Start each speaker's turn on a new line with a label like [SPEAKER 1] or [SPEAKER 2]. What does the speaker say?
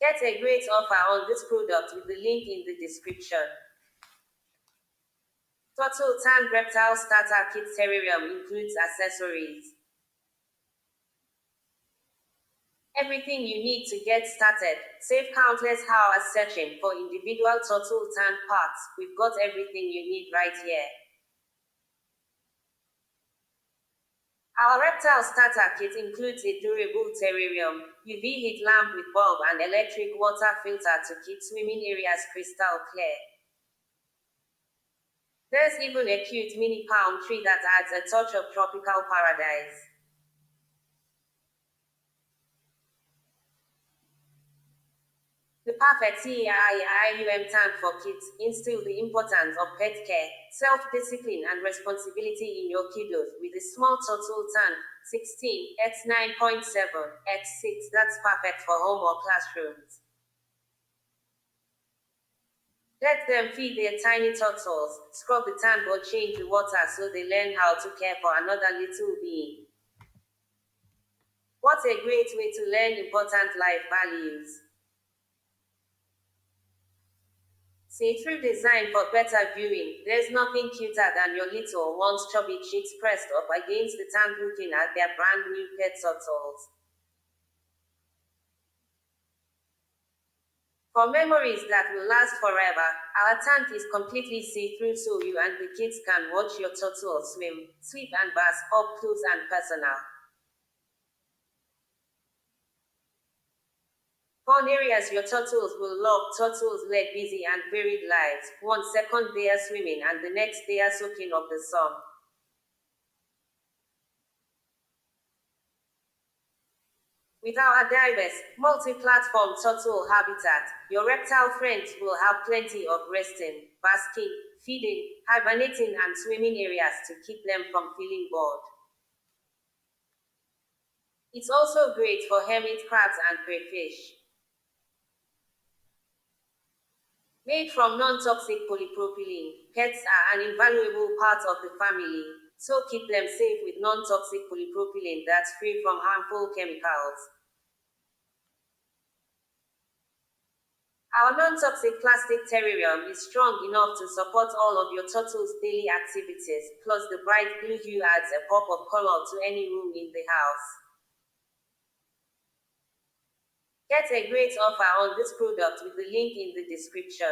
[SPEAKER 1] Get a great offer on this product with the link in the description. Turtle Tank Reptile Starter Kit Terrarium includes accessories. Everything you need to get started. Save countless hours searching for individual turtle tank parts. We've got everything you need right here. Our reptile starter kit includes a durable terrarium, UV heat lamp with bulb and electric water filter to keep swimming areas crystal clear. There's even a cute mini palm tree that adds a touch of tropical paradise. The perfect Terrarium tank for kids. Instill the importance of pet care, self-discipline and responsibility in your kiddos with a small turtle tank, 16 x 9.7 x 6 that's perfect for home or classrooms. Let them feed their tiny turtles, scrub the tank or change the water so they learn how to care for another little being. What a great way to learn important life values. See-through design for better viewing. There's nothing cuter than your little one's chubby cheeks pressed up against the tank looking at their brand new pet turtles. For memories that will last forever, our tank is completely see-through so you and the kids can watch your turtles swim, sweep and bask up close and personal. Fun areas your turtles will love. Turtles lead busy and varied lives. 1 second they are swimming and the next they are soaking up the sun. With our diverse, multi-platform turtle habitat, your reptile friends will have plenty of resting, basking, feeding, hibernating and swimming areas to keep them from feeling bored. It's also great for hermit crabs and crayfish. Made from non-toxic polypropylene, pets are an invaluable part of the family, so keep them safe with non-toxic polypropylene that's free from harmful chemicals. Our non-toxic plastic terrarium is strong enough to support all of your turtle's daily activities, plus the bright blue hue adds a pop of color to any room in the house. Get a great offer on this product with the link in the description.